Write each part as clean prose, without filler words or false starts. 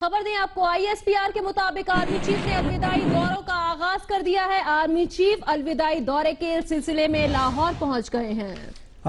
خبر دیں آپ کو آئی ایس پی آر کے مطابق آرمی چیف نے الوداعی دوروں کا آغاز کر دیا ہے۔ آرمی چیف الوداعی دورے کے سلسلے میں لاہور پہنچ گئے ہیں۔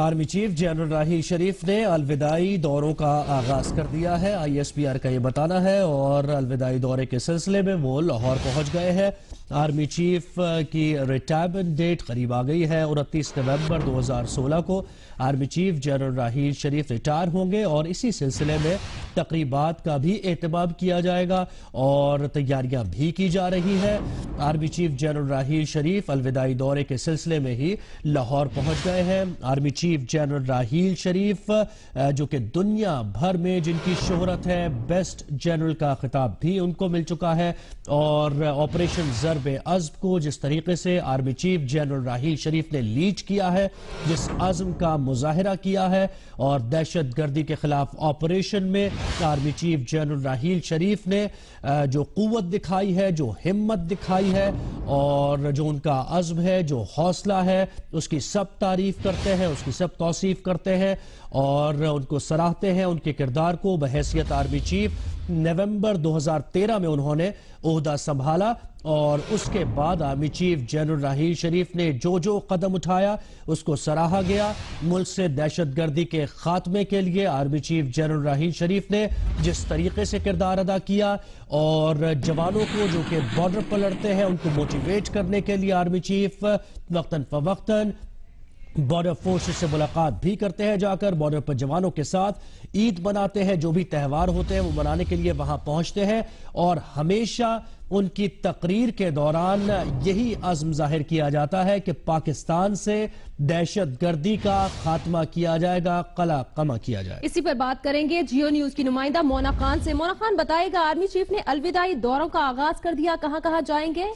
Army chief general Raheel Sharif نے الوداعی دوروں کا آغاز کر دیا ہے، آئی ایس پی آر کا یہ بتانا ہے، اور الوداعی دورے کے سلسلے میں وہ لاہور پہنچ گئے ہیں۔ آرمی چیف کی ریٹائرمنٹ ڈیٹ قریب آ گئی ہے، 29 نومبر 2016 کو army chief general Raheel Sharif retire ہوں گے، اور اسی سلسلے میں تقریبات کا بھی اہتمام کیا جائے گا اور تیاریاں بھی کی جا رہی ہے۔ Army chief general Raheel Sharif الوداعی دورے کے سلسلے میں ہی لاہور پہنچ گئے ہیں۔ Army chief general Raheel Sharif جو کہ دنیا بھر میں جن کی شہرت ہے، بیسٹ جنرل کا خطاب بھی ان کو مل چکا ہے، اور آپریشن ضرب عزم کو جس طریقے سے army chief general Raheel Sharif نے لیڈ کیا ہے، جس عزم کا مظاہرہ کیا ہے، اور دہشت گردی کے خلاف آپریشن میں army chief general Raheel Sharif نے جو قوت دکھائی ہے، جو ہمت دکھائی ہے، اور جو ان کا عزم ہے، جو حوصلہ ہے، اس کی سب تعریف کرتے ہیں، اس کی سب توصیف کرتے ہیں، اور ان کو سراہتے ہیں، ان کے کردار کو۔ بحیثیت آرمی چیف نومبر 2013 میں انہوں نے عہدہ سنبھالا، اور اس کے بعد army chief general Raheel Sharif نے جو قدم اٹھایا اس کو سراہا گیا۔ ملک سے دہشت گردی کے خاتمے کے لیے army chief general Raheel Sharif نے جس طریقے سے کردار ادا کیا، اور جوانوں کو جو کہ بارڈر پر لڑتے ہیں ان کو موٹیویٹ کرنے کے لیے آرمی چیف وقتاً فوقتاً بارڈر فورسز سے ملاقات بھی کرتے ہیں، جا کر بارڈر پر جوانوں کے ساتھ عید مناتے ہیں، جو بھی تہوار ہوتے ہیں وہ منانے کے لیے وہاں پہنچتے ہیں، اور ہمیشہ ان کی تقریر کے دوران یہی عزم ظاہر کیا جاتا ہے کہ پاکستان سے دہشت گردی کا خاتمہ کیا جائے گا، قلع قمع کیا جائے گا۔ اسی پر بات کریں گے جیو نیوز کی نمائندہ مونا خان سے۔ مونا خان، بتائے گا آرمی چیف نے الوداعی دوروں کا آغاز کر دیا، کہاں کہاں جائیں گے؟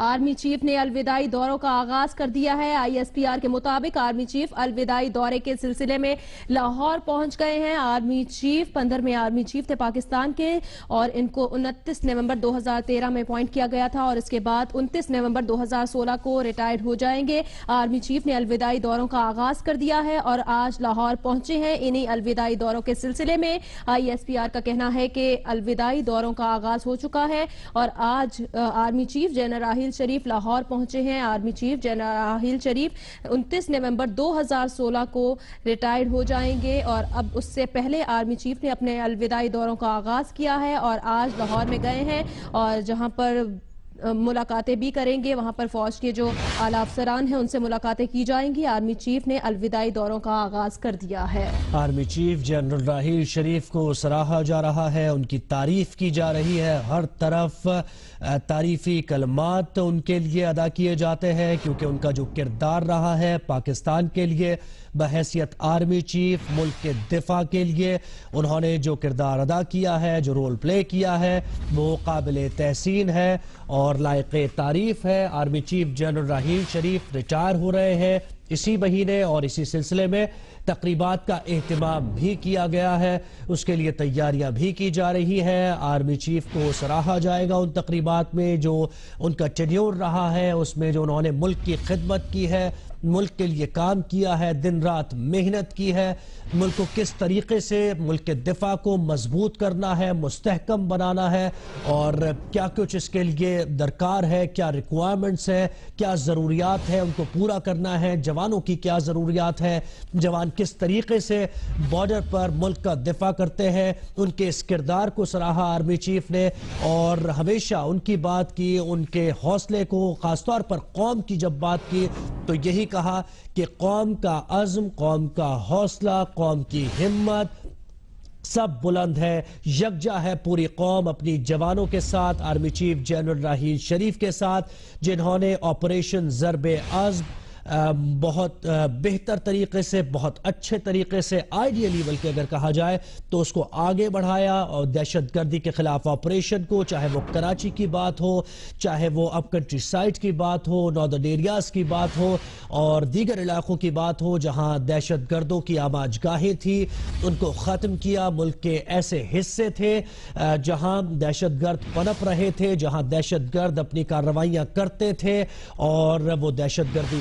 آرمی چیف نے الوداعی دوروں کا آغاز کر دیا ہے۔ آئی ایس پی آر کے مطابق آرمی چیف الوداعی دورے کے سلسلے میں لاہور پہنچ گئے ہیں۔ آرمی چیف 15ویں آرمی چیف تھے پاکستان کے، اور ان کو 29 نومبر 2013 میں اپوائنٹ کیا گیا تھا، اور اس کے بعد 29 نومبر 2016 کو ریٹائرڈ ہو جائیں گے۔ آرمی چیف نے الوداعی دوروں کا آغاز کر دیا ہے اور آج لاہور پہنچے ہیں۔ انہی الوداعی دوروں کے سلسلے میں آئی ایس پی آر کا کہنا ہے کہ الوداعی دوروں کا آغاز ہو چکا ہے، اور آج army chief general Raheel Sharif Lahore پہنچے ہیں۔ Army chief general Raheel Sharif 29 نومبر 2016 کو ریٹائرڈ ہو جائیں گے، اور اب اس سے پہلے آرمی چیف نے اپنے الوداعی دوروں کا آغاز کیا ہے، اور آج لاہور میں گئے ہیں، اور جہاں پر ملاقاتیں بھی کریں گے، وہاں پر فوج کے جو اعلیٰ افسران ہیں ان سے ملاقاتیں کی جائیں گی۔ آرمی چیف نے الوداعی دوروں کا آغاز کر دیا ہے۔ Army chief general Raheel Sharif کو سراہا جا رہا ہے، ان کی تعریف کی جا رہی ہے، ہر طرف تعریفی کلمات ان کے لیے ادا کیے جاتے ہیں، کیونکہ ان کا جو کردار رہا ہے پاکستان کے لیے بحیثیت آرمی چیف، ملک کے دفاع کے لیے انہوں نے جو کردار ادا کیا ہے، جو رول پلے کیا ہے، وہ قابل تحسین ہے اور لائق تعریف ہے۔ Army chief general Raheel Sharif retire ہو رہے ہیں اسی مہینے، اور اسی سلسلے میں تقریبات کا اہتمام بھی کیا گیا ہے، اس کے لیے تیاریاں بھی کی جا رہی ہے۔ آرمی چیف کو سراہا جائے گا ان تقریبات میں، جو ان کا ٹینیور رہا ہے، اس میں جو انہوں نے ملک کی خدمت کی ہے، ملک کے لیے کام کیا ہے، دن رات محنت کی ہے، ملک کو کس طریقے سے ملک کے دفاع کو مضبوط کرنا ہے، مستحکم بنانا ہے، اور کیا کچھ اس کے لیے درکار ہے، کیا ریکوائرمنٹس ہے، کیا ضروریات ہے، ان کو پورا کرنا ہے، جوانوں کی کیا ضروریات ہے، جوان کس طریقے سے بارڈر پر ملک کا دفاع کرتے ہیں، ان کے اس کردار کو سراہا آرمی چیف نے، اور ہمیشہ ان کی بات کی، ان کے حوصلے کو، خاص طور پر قوم کی جب بات کی تو یہی کہا کہ قوم کا عزم، قوم کا حوصلہ، قوم کی ہمت سب بلند ہے، یکجا ہے پوری قوم اپنی جوانوں کے ساتھ، army chief general Raheel Sharif کے ساتھ، جنہوں نے آپریشن ضرب عزم بہت بہتر طریقے سے، بہت اچھے طریقے سے، آئیڈیلی بلکہ اگر کہا جائے تو اس کو آگے بڑھایا، اور دہشت گردی کے خلاف آپریشن کو، چاہے وہ کراچی کی بات ہو، چاہے وہ اپ کنٹری سائٹ کی بات ہو، ناردرن ایریاز کی بات ہو، اور دیگر علاقوں کی بات ہو جہاں دہشت گردوں کی آماج گاہیں تھی، ان کو ختم کیا۔ ملک کے ایسے حصے تھے جہاں دہشت گرد پنپ رہے تھے، جہاں دہشت گرد اپنی کارروائیاں کرتے تھے، اور وہ دہشت گردی